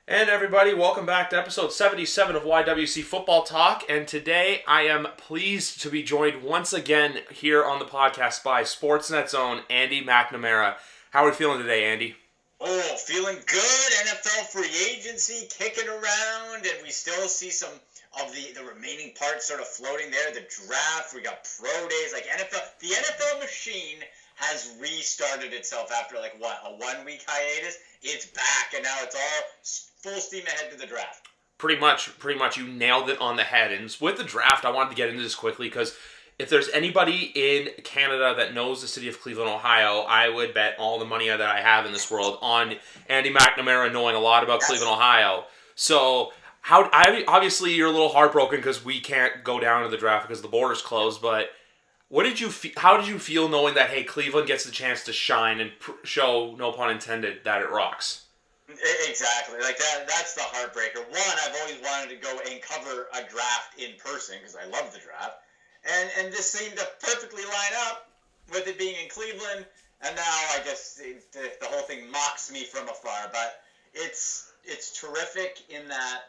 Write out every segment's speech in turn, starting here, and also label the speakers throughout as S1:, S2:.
S1: And everybody, welcome back to episode 77 of YWC Football Talk. And today I am pleased to be joined once again here on the podcast by Sportsnet's own Andy McNamara. How are we feeling today, Andy?
S2: Oh, feeling good. NFL free agency kicking around, and we still see some of the remaining parts sort of floating there. The draft, we got pro days, like the NFL machine has restarted itself after a 1 week hiatus. It's back, and now it's all full steam ahead to the draft.
S1: Pretty much, you nailed it on the head. And with the draft, I wanted to get into this quickly because if there's anybody in Canada that knows the city of Cleveland, Ohio, I would bet all the money that I have in this world on Andy McNamara knowing a lot about Cleveland, Ohio. So, obviously you're a little heartbroken because we can't go down to the draft because the border's closed, but how did you feel knowing that, hey, Cleveland gets the chance to shine and show, no pun intended, that it rocks?
S2: Exactly. That's the heartbreaker. One, I've always wanted to go and cover a draft in person because I love the draft. And this seemed to perfectly line up with it being in Cleveland. And now I guess the whole thing mocks me from afar. But it's terrific in that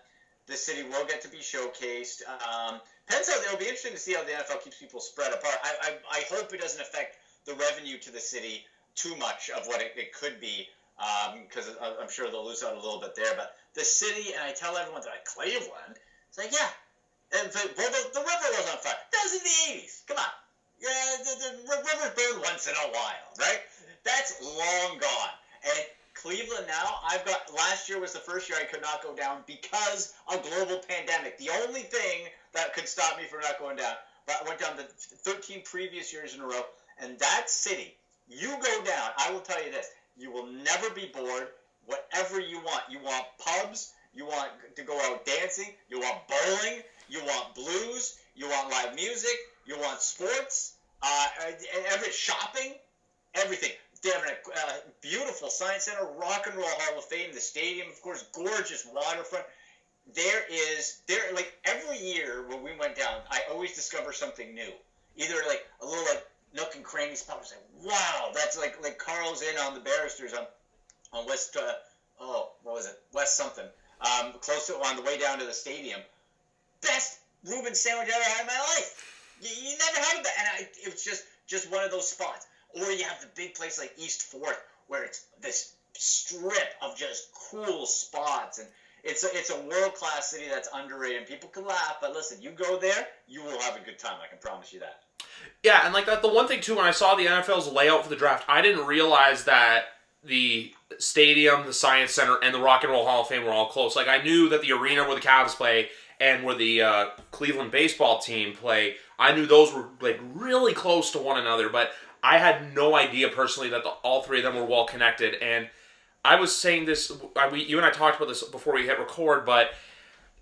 S2: the city will get to be showcased. Depends how it'll be interesting to see how the NFL keeps people spread apart. I hope it doesn't affect the revenue to the city too much of what it could be, because I'm sure they'll lose out a little bit there. But the city, and I tell everyone that Cleveland, it's like, yeah. And the river was on fire. That was in the 80s. Come on. Yeah, the river burned once in a while, right? That's long gone. And Cleveland now, last year was the first year I could not go down because of global pandemic. The only thing that could stop me from not going down. But I went down the 13 previous years in a row. And that city, you go down, I will tell you this, you will never be bored. Whatever you want. You want pubs. You want to go out dancing. You want bowling. You want blues, you want live music, you want sports, shopping, everything. They have a beautiful science center, Rock and Roll Hall of Fame, the stadium, of course, gorgeous waterfront. Every year when we went down, I always discover something new. Either a little nook and cranny spot. I was like, wow, that's like Carl's Inn on the Barristers on West, West something, close to on the way down to the stadium. Best Reuben sandwich I ever had in my life. You never had that, and it was just one of those spots. Or you have the big place like East 4th, where it's this strip of just cool spots, and it's a world-class city that's underrated. And people can laugh, but listen, you go there, you will have a good time. I can promise you that.
S1: Yeah, and the one thing too, when I saw the NFL's layout for the draft, I didn't realize that the stadium, the Science Center, and the Rock and Roll Hall of Fame were all close. I knew that the arena where the Cavs play and where the Cleveland baseball team play, I knew those were really close to one another, but I had no idea personally that all three of them were well connected. And I was saying this, you and I talked about this before we hit record, but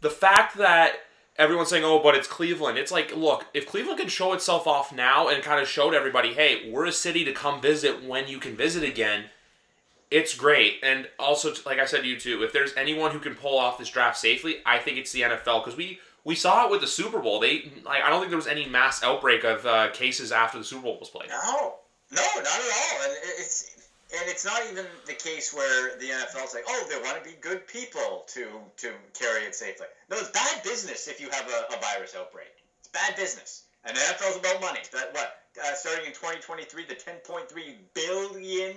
S1: the fact that everyone's saying, oh, but it's Cleveland, it's like, look, if Cleveland can show itself off now and kind of show to everybody, hey, we're a city to come visit when you can visit again, it's great. And also, like I said to you too, if there's anyone who can pull off this draft safely, I think it's the NFL, because we saw it with the Super Bowl. I don't think there was any mass outbreak of cases after the Super Bowl was played.
S2: No, not at all. And it's not even the case where the NFL's like, oh, they want to be good people to carry it safely. No, it's bad business if you have a virus outbreak. It's bad business. And the NFL's about money. Starting in 2023, the $10.3 billion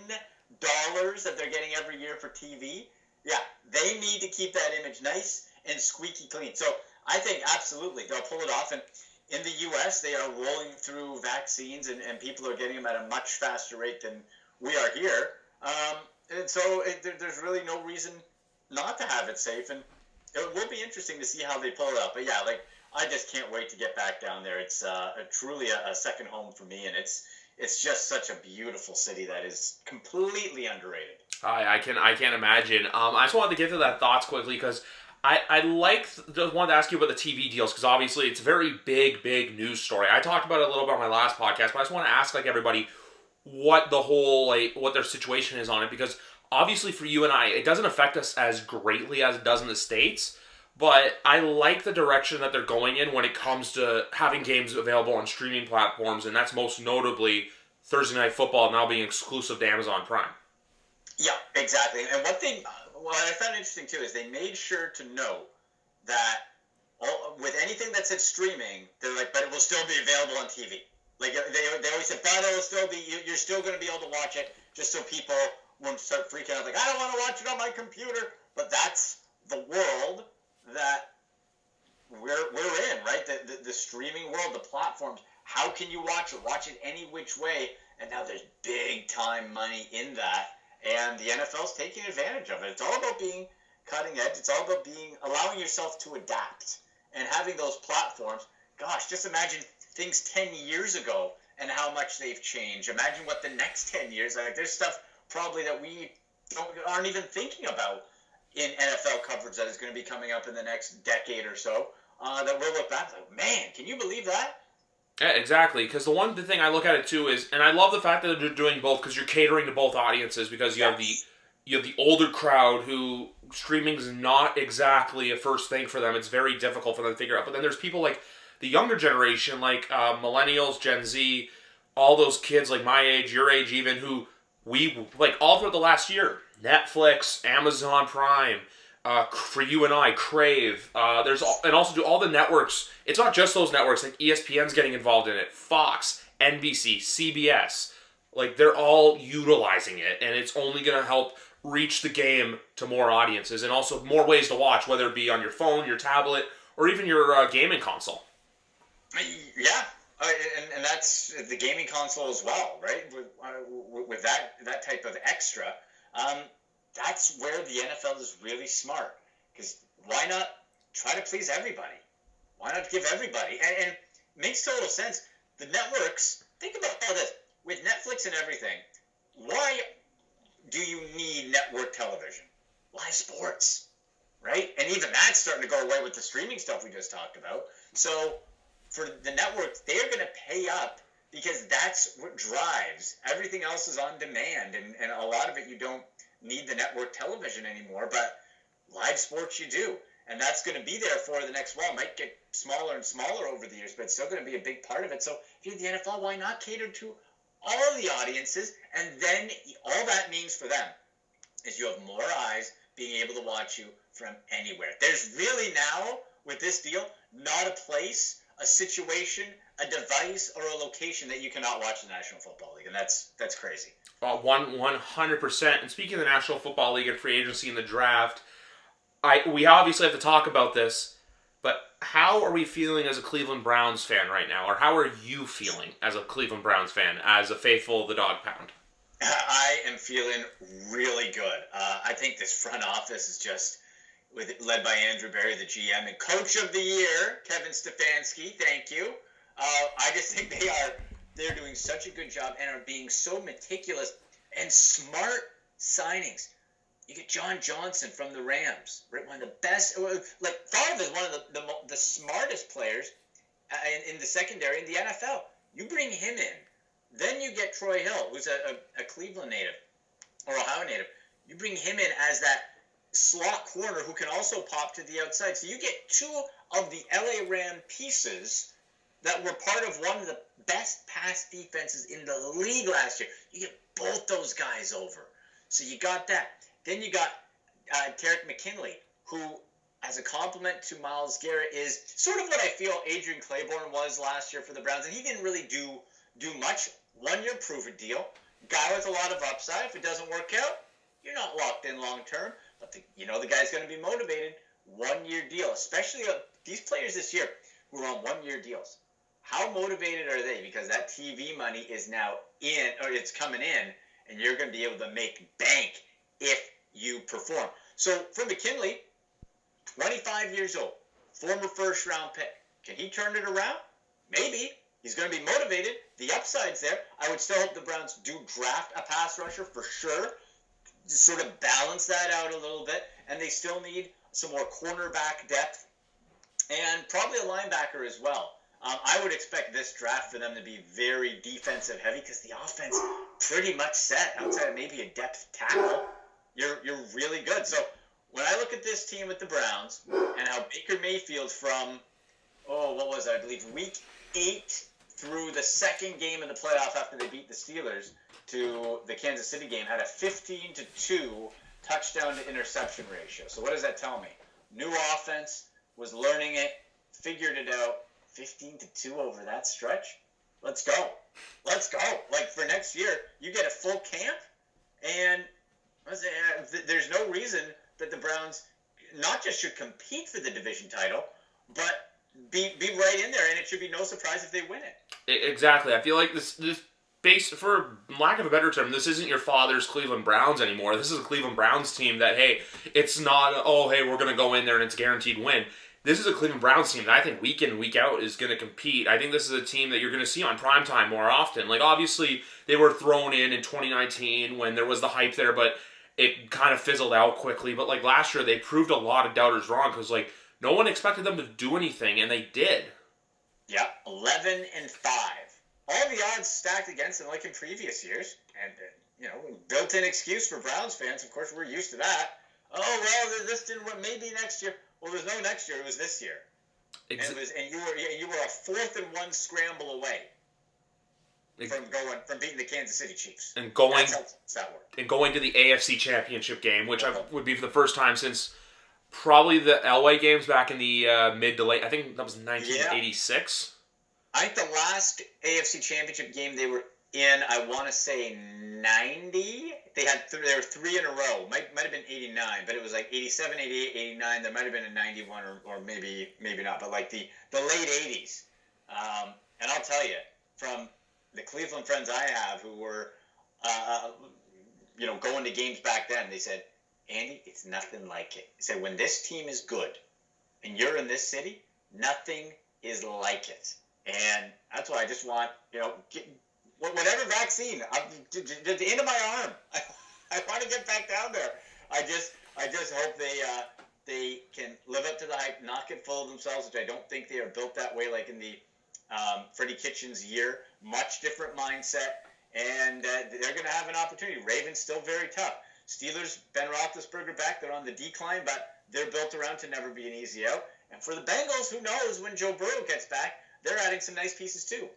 S2: that they're getting every year for TV, yeah, they need to keep that image nice and squeaky clean. So I think absolutely they'll pull it off. And in the U.S., they are rolling through vaccines, and people are getting them at a much faster rate than we are here. And so there's really no reason not to have it safe. And it will be interesting to see how they pull it up. But yeah, I just can't wait to get back down there. It's truly a second home for me, and it's just such a beautiful city that is completely underrated.
S1: I can't imagine. I just wanted to get to that thoughts quickly because I just wanted to ask you about the TV deals, because obviously it's a very big news story. I talked about it a little bit on my last podcast, but I just want to ask everybody what the whole what their situation is on it, because obviously for you and I, it doesn't affect us as greatly as it does in the States. But I like the direction that they're going in when it comes to having games available on streaming platforms, and that's most notably Thursday Night Football now being exclusive to Amazon Prime.
S2: Yeah, exactly. And what I found interesting too is they made sure to note that with anything that said streaming, they're like, but it will still be available on TV. Like they always said, but it'll still be, you're still going to be able to watch it, just so people won't start freaking out. Like, I don't want to watch it on my computer. But that's the world that we're in, right? The streaming world, the platforms. How can you watch it? Watch it any which way. And now there's big time money in that, and the NFL's taking advantage of it. It's all about being cutting edge. It's all about allowing yourself to adapt and having those platforms. Gosh, just imagine things 10 years ago and how much they've changed. Imagine what the next 10 years, like there's stuff probably that we aren't even thinking about in NFL coverage that is going to be coming up in the next decade or so, that we'll look back like, man, can you believe that?
S1: Yeah, exactly. Because the thing I look at it too is, and I love the fact that they're doing both because you're catering to both audiences. Because you have the older crowd who streaming is not exactly a first thing for them. It's very difficult for them to figure out. But then there's people like the younger generation, like millennials, Gen Z, all those kids like my age, your age even, who we like all throughout the last year. Netflix, Amazon Prime. For you and I, Crave, and also do all the networks. It's not just those networks, like ESPN's getting involved in it, Fox, NBC, CBS. Like, they're all utilizing it, and it's only going to help reach the game to more audiences, and also more ways to watch, whether it be on your phone, your tablet, or even your gaming console.
S2: Yeah, and that's the gaming console as well, right? With that type of extra. That's where the NFL is really smart. Because why not try to please everybody? Why not give everybody? And it makes total sense. The networks, think about all this. With Netflix and everything, why do you need network television? Live sports, right? And even that's starting to go away with the streaming stuff we just talked about. So for the networks, they're going to pay up because that's what drives. Everything else is on demand. And a lot of it you don't need the network television anymore, but live sports you do, and that's going to be there for the next while. It might get smaller and smaller over the years, but it's still going to be a big part of it. So if you're the NFL, why not cater to all the audiences? And then all that means for them is you have more eyes being able to watch you from anywhere. There's really now, with this deal, not a place, a situation, a device, or a location that you cannot watch the National Football League, and that's crazy.
S1: 100%. And speaking of the National Football League and free agency and the draft, we obviously have to talk about this, but how are we feeling as a Cleveland Browns fan right now? Or how are you feeling as a Cleveland Browns fan, as a faithful of the DogPound?
S2: I am feeling really good. I think this front office is just led by Andrew Berry, the GM, and Coach of the Year, Kevin Stefanski. Thank you. I just think they're doing such a good job and are being so meticulous and smart signings. You get John Johnson from the Rams, right? One of the best, like thought of as one of the smartest players in the secondary in the NFL. You bring him in, then you get Troy Hill, who's a Cleveland native or Ohio native. You bring him in as that slot corner who can also pop to the outside. So you get two of the LA Ram pieces that were part of one of the best pass defenses in the league last year. You get both those guys over. So you got that. Then you got Tarek McKinley, who, as a compliment to Myles Garrett, is sort of what I feel Adrian Claiborne was last year for the Browns. And he didn't really do much. 1-year prove-it deal. Guy with a lot of upside. If it doesn't work out, you're not locked in long term. But the guy's going to be motivated. 1-year deal. Especially these players this year who are on 1-year deals. How motivated are they? Because that TV money is now in, or it's coming in, and you're going to be able to make bank if you perform. So for McKinley, 25 years old, former first-round pick. Can he turn it around? Maybe. He's going to be motivated. The upside's there. I would still hope the Browns do draft a pass rusher for sure, to sort of balance that out a little bit. And they still need some more cornerback depth and probably a linebacker as well. I would expect this draft for them to be very defensive heavy because the offense pretty much set outside of maybe a depth tackle. You're really good. So when I look at this team with the Browns and how Baker Mayfield from, I believe week 8 through the second game in the playoff after they beat the Steelers to the Kansas City game had a 15-2 touchdown to interception ratio. So what does that tell me? New offense, was learning it, figured it out. 15-2 over that stretch. Let's go. Let's go. Like, for next year, you get a full camp, and there's no reason that the Browns not just should compete for the division title, but be right in there, and it should be no surprise if they win it.
S1: Exactly. I feel like this base, for lack of a better term, this isn't your father's Cleveland Browns anymore. This is a Cleveland Browns team that, hey, it's not, hey, we're going to go in there and it's a guaranteed win. This is a Cleveland Browns team that I think week in, week out is going to compete. I think this is a team that you're going to see on primetime more often. Like, obviously, they were thrown in 2019 when there was the hype there, but it kind of fizzled out quickly. But, like, last year, they proved a lot of doubters wrong because, like, no one expected them to do anything, and they did.
S2: Yeah, 11-5. All the odds stacked against them like in previous years. And, built-in excuse for Browns fans. Of course, we're used to that. Oh, well, this didn't work. Maybe next year. Well, there's no next year. It was this year. And you were a 4th-and-1 scramble away from beating the Kansas City Chiefs.
S1: And going
S2: That's how that worked.
S1: And going to the AFC Championship game, which would be for the first time since probably the Elway games back in the mid to late. I think that was 1986.
S2: I think the last AFC Championship game they were in, I want to say 90. There were 3 in a row. Might have been 89, but it was like 87, 88, 89. There might have been a 91 or maybe not, but like the late 80s. And I'll tell you, from the Cleveland friends I have who were, going to games back then, they said, Andy, it's nothing like it. They said, when this team is good and you're in this city, nothing is like it. And that's why I just want, whatever vaccine, to the end of my arm, I want to get back down there. I just hope they can live up to the hype, not get full of themselves, which I don't think they are built that way like in the Freddie Kitchens year. Much different mindset, and they're going to have an opportunity. Ravens still very tough. Steelers, Ben Roethlisberger back, they're on the decline, but they're built around to never be an easy out. And for the Bengals, who knows when Joe Burrow gets back, they're adding some nice pieces too.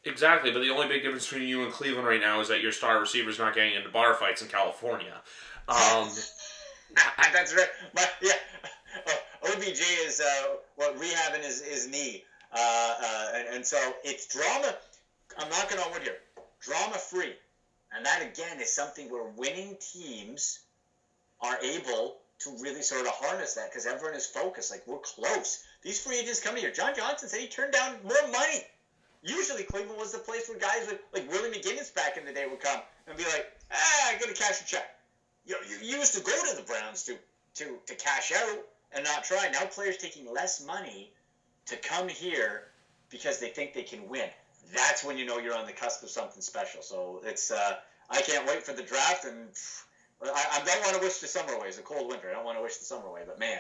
S1: Exactly, but the only big difference between you and Cleveland right now is that your star receiver's not getting into bar fights in California.
S2: That's right. OBJ is rehabbing his knee, and so it's drama. I'm knocking on wood here. Drama free, and that again is something where winning teams are able to really sort of harness that because everyone is focused. Like, we're close. These free agents coming here. John Johnson said he turned down more money. Usually Cleveland was the place where guys would, like Willie McGinnis back in the day, would come and be like, I got to cash a check. You used to go to the Browns to cash out and not try. Now players taking less money to come here because they think they can win. That's when you know you're on the cusp of something special. So it's I can't wait for the draft, and I don't want to wish the summer away. It's a cold winter. I don't want to wish the summer away, but man,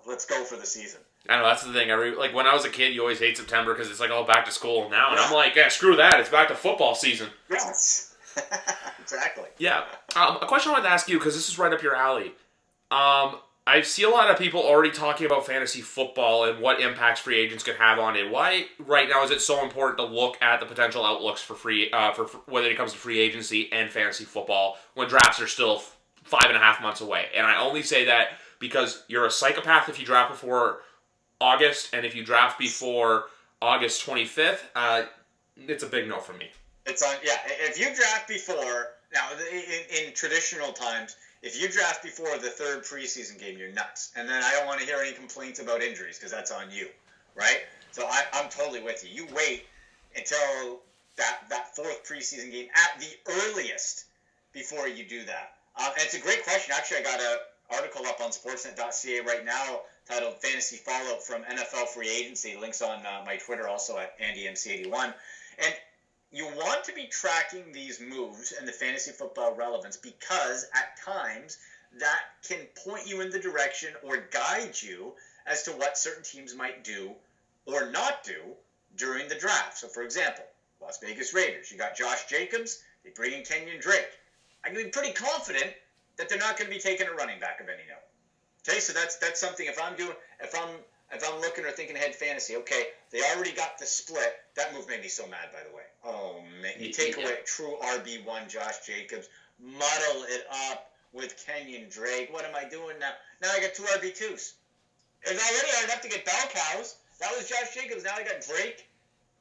S2: let's go for the season.
S1: I know, that's the thing. Like, when I was a kid, you always hate September because it's like, back to school now. And I'm like, yeah, screw that. It's back to football season.
S2: Yes. Exactly.
S1: Yeah. A question I wanted to ask you, because this is right up your alley. I see a lot of people already talking about fantasy football and what impacts free agents could have on it. Why, right now, is it so important to look at the potential outlooks for for whether it comes to free agency and fantasy football when drafts are still 5.5 months away? And I only say that because you're a psychopath if you draft before August, and if you draft before August 25th, it's a big no for me.
S2: It's on, yeah. If you draft before, now in traditional times, if you draft before the 3rd preseason game, you're nuts. And then I don't want to hear any complaints about injuries because that's on you, right? So I'm totally with you. You wait until that 4th preseason game at the earliest before you do that. And it's a great question. Actually, I got an article up on Sportsnet.ca right now titled Fantasy Fallout from NFL Free Agency. Links on my Twitter also at AndyMC81. And you want to be tracking these moves and the fantasy football relevance because at times that can point you in the direction or guide you as to what certain teams might do or not do during the draft. So, for example, Las Vegas Raiders, you got Josh Jacobs, they bring in Kenyon Drake. I can be pretty confident that they're not going to be taking a running back of any note. Okay, so that's something. If I'm looking or thinking ahead fantasy, okay, they already got the split. That move made me so mad, by the way. Oh man, you take away true RB1 Josh Jacobs, muddle it up with Kenyon Drake. What am I doing now? Now I got 2 RB2s. It's already hard enough to get bell cows. That was Josh Jacobs. Now I got Drake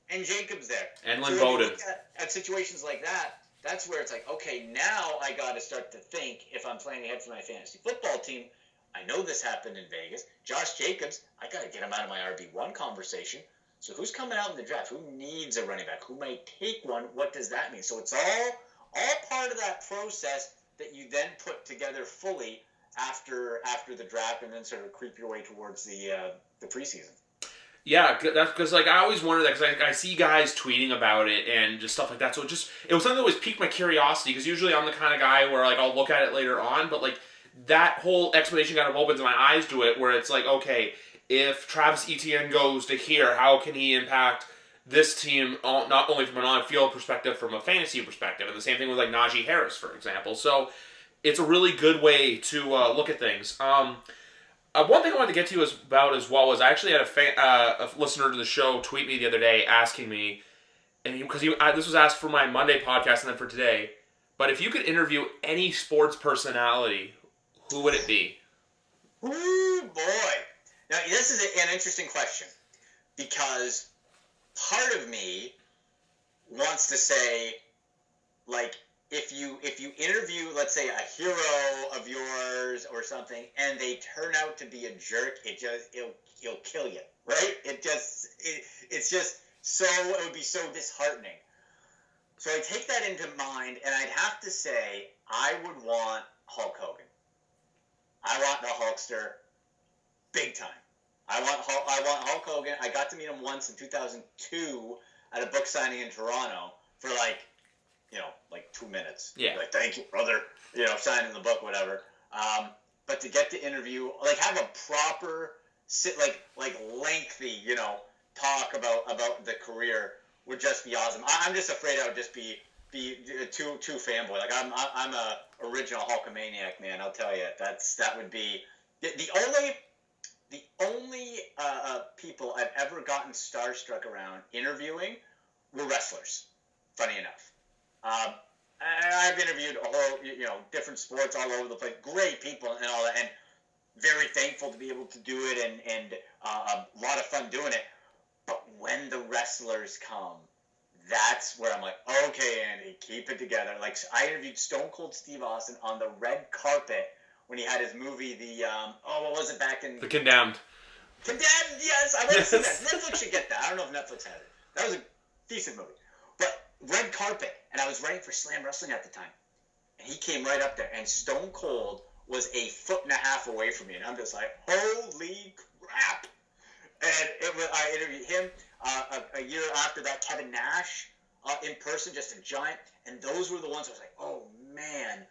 S2: and Jacobs there.
S1: And Lynn Bowden.
S2: At situations like that, that's where it's like, okay, now I got to start to think if I'm planning ahead for my fantasy football team. I know this happened in Vegas. Josh Jacobs, I got to get him out of my RB1 conversation. So who's coming out in the draft? Who needs a running back? Who might take one? What does that mean? So it's all part of that process that you then put together fully after the draft, and then sort of creep your way towards the preseason.
S1: Yeah, that's because I always wonder that because I see guys tweeting about it and just stuff like that. So it was something that always piqued my curiosity because usually I'm the kind of guy where I'll look at it later on, but that whole explanation kind of opens my eyes to it where it's okay, if Travis Etienne goes to here, how can he impact this team not only from an on-field perspective, from a fantasy perspective, and the same thing with Najee Harris, for example. So it's a really good way to look at things. One thing I wanted to get to you about as well was I actually had a listener to the show tweet me the other day asking me, and because this was asked for my Monday podcast and then for today, but if you could interview any sports personality, who would it be?
S2: Ooh, boy. Now, this is an interesting question because part of me wants to say, if you interview, let's say, a hero of yours or something, and they turn out to be a jerk, it'll kill you, right? It would be so disheartening. So I take that into mind, and I'd have to say I would want Hulk Hogan. I want the Hulkster, big time. I want Hulk Hogan. I got to meet him once in 2002 at a book signing in Toronto for 2 minutes.
S1: Yeah.
S2: Thank you, brother. Signing the book, whatever. But to get to interview, have a proper lengthy, talk about the career would just be awesome. I'm just afraid I would just be too fanboy. I'm a original Hulkamaniac, man. I'll tell you, that would be the only people I've ever gotten starstruck around interviewing were wrestlers. Funny enough. I've interviewed a whole, different sports all over the place. Great people and all that, and very thankful to be able to do it, and a lot of fun doing it. But when the wrestlers come, that's where I'm okay, Andy, keep it together. I interviewed Stone Cold Steve Austin on the red carpet when he had his movie, what was it back in...
S1: The Condemned.
S2: Condemned, yes! I want to see that. Netflix should get that. I don't know if Netflix has it. That was a decent movie. But red carpet, and I was writing for Slam Wrestling at the time. And he came right up there, and Stone Cold was 1.5 feet away from me, and I'm just holy crap! And I interviewed him a year after that, Kevin Nash, in person, just a giant. And those were the ones I was oh man,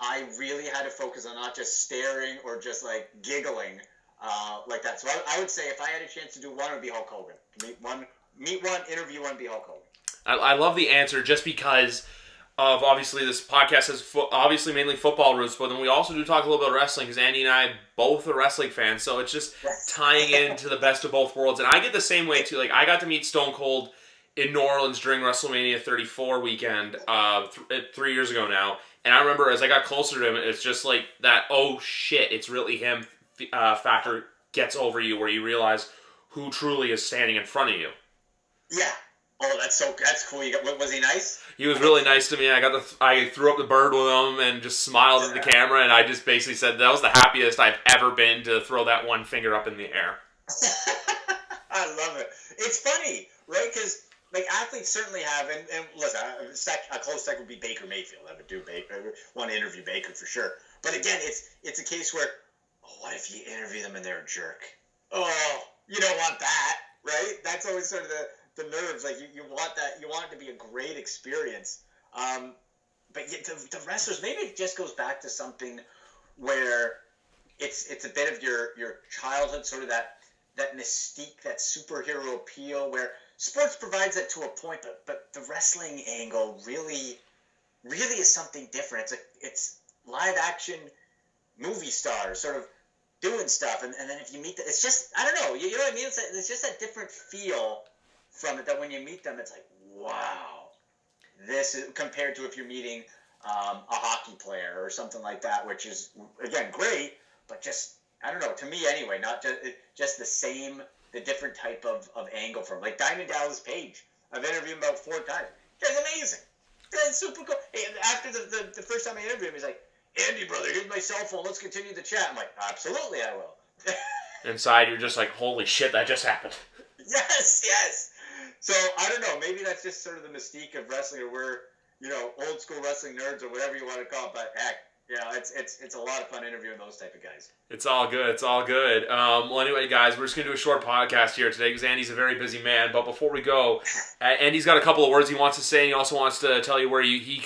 S2: I really had to focus on not just staring or just giggling like that. So I would say if I had a chance to do one, it would be Hulk Hogan. Meet one, interview one, be Hulk Hogan.
S1: I love the answer just because of obviously this podcast has obviously mainly football roots, but then we also do talk a little bit of wrestling because Andy and I both are wrestling fans, so it's just tying into the best of both worlds. And I get the same way too. I got to meet Stone Cold in New Orleans during WrestleMania 34 weekend 3 years ago now, and I remember as I got closer to him, it's just that oh shit, it's really him factor gets over you where you realize who truly is standing in front of you.
S2: Yeah. Oh, that's cool. Was he nice?
S1: He was really nice to me. I threw up the bird with him and just smiled at the camera, and I just basically said that was the happiest I've ever been to throw that one finger up in the air.
S2: I love it. It's funny, right? Because athletes certainly have, and listen, a close second would be Baker Mayfield. I would want to interview Baker for sure. But again, it's a case where, what if you interview them and they're a jerk? Oh, you don't want that, right? That's always sort of the nerves. You want that. You want it to be a great experience. But yet the wrestlers, maybe it just goes back to something where it's a bit of your childhood, sort of that mystique, that superhero appeal, where sports provides that to a point, but the wrestling angle really is something different. It's live action movie stars sort of doing stuff, and then if you meet it's just, I don't know, you know what I mean? It's just that different feel from it that when you meet them, it's wow, this is compared to if you're meeting a hockey player or something like that, which is, again, great, but just, I don't know, to me anyway, not just the different type of angle from, like Diamond Dallas Page. I've interviewed him about 4 times. He's amazing. That's super cool. After the first time I interviewed him, he's like, Andy, brother, here's my cell phone. Let's continue the chat. I'm like, absolutely, I will.
S1: Inside, you're just like, holy shit, that just happened.
S2: Yes. So, I don't know. Maybe that's just sort of the mystique of wrestling, or we're, old school wrestling nerds or whatever you want to call it. But heck, it's a lot of fun interviewing those type of guys.
S1: It's all good. Well, anyway, guys, we're just going to do a short podcast here today because Andy's a very busy man. But before we go, Andy's got a couple of words he wants to say, and he also wants to tell you where you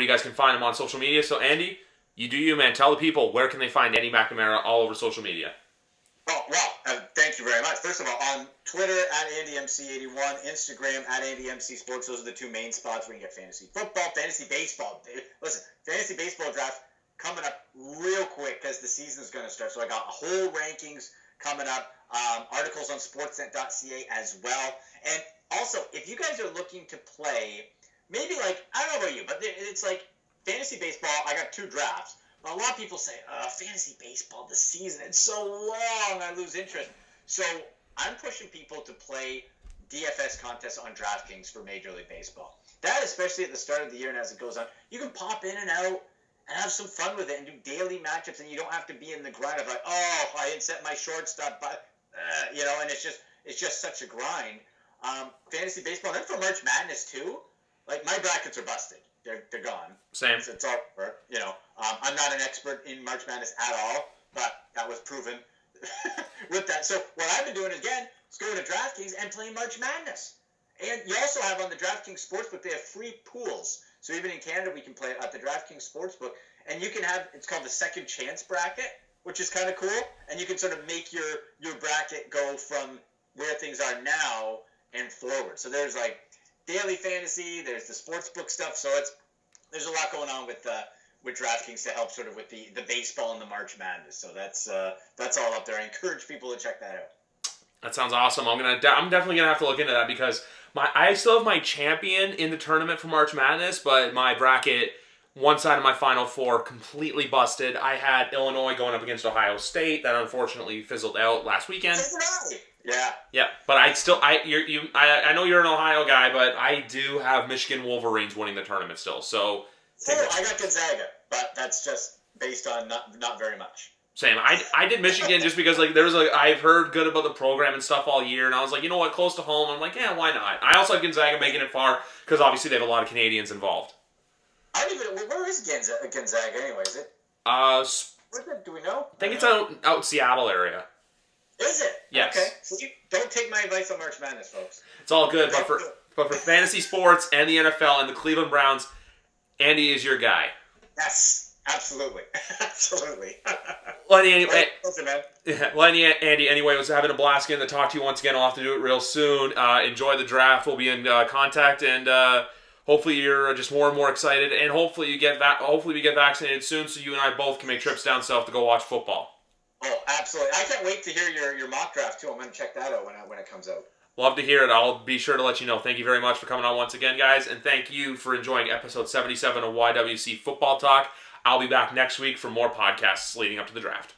S1: guys can find him on social media. So, Andy, you do you, man. Tell the people, where can they find Andy McNamara all over social media?
S2: Oh, well, thank you very much. First of all, on Twitter, @AndyMC81, Instagram, @AndyMCSports. Those are the 2 main spots where you get fantasy football, fantasy baseball. Listen, fantasy baseball draft coming up real quick because the season is going to start. So I got whole rankings coming up, articles on Sportsnet.ca as well. And also, if you guys are looking to play, maybe like, I don't know about you, but it's like fantasy baseball, I got 2 drafts. A lot of people say, fantasy baseball, the season, it's so long, I lose interest. So I'm pushing people to play DFS contests on DraftKings for Major League Baseball. That, especially at the start of the year and as it goes on, you can pop in and out and have some fun with it and do daily matchups, and you don't have to be in the grind of like, oh, I didn't set my shortstop, but, and it's just such a grind. Fantasy baseball, and then for March Madness too, like my brackets are busted. They're gone.
S1: Same.
S2: It's all over, I'm not an expert in March Madness at all, but that was proven with that. So what I've been doing, again, is going to DraftKings and playing March Madness. And you also have on the DraftKings Sportsbook, they have free pools. So even in Canada, we can play at the DraftKings Sportsbook. And you can have, it's called the Second Chance Bracket, which is kind of cool. And you can sort of make your bracket go from where things are now and forward. So there's like daily fantasy, there's the sportsbook stuff. So there's a lot going on with DraftKings to help sort of with the baseball and the March Madness. So that's all up there. I encourage people to check that out.
S1: That sounds awesome. I'm definitely gonna have to look into that because I still have my champion in the tournament for March Madness, but my bracket, one side of my Final Four completely busted. I had Illinois going up against Ohio State. That unfortunately fizzled out last weekend. Yeah, but I know you're an Ohio guy, but I do have Michigan Wolverines winning the tournament still. So
S2: I got Gonzaga, but that's just based on not very much.
S1: Same. I did Michigan just because I've heard good about the program and stuff all year, and I was like, you know what, close to home. I'm like, yeah, why not? I also have Gonzaga making it far because obviously they have a lot of Canadians involved.
S2: Where is Gonzaga anyway? Is it? Do we know?
S1: I think it's out Seattle area.
S2: Is it?
S1: Yes.
S2: Okay. So don't take my advice on March Madness, folks.
S1: It's all good, but for fantasy sports and the NFL and the Cleveland Browns, Andy is your guy.
S2: Yes, absolutely.
S1: Well, anyway, Andy, anyway, I was having a blast getting to talk to you once again. I'll have to do it real soon. Enjoy the draft. We'll be in contact, and hopefully you're just more and more excited, and hopefully we get vaccinated soon so you and I both can make trips down south to go watch football.
S2: Oh, absolutely. I can't wait to hear your mock draft, too. I'm going to check that out when it comes out.
S1: Love to hear it. I'll be sure to let you know. Thank you very much for coming on once again, guys, and thank you for enjoying episode 77 of YWC Football Talk. I'll be back next week for more podcasts leading up to the draft.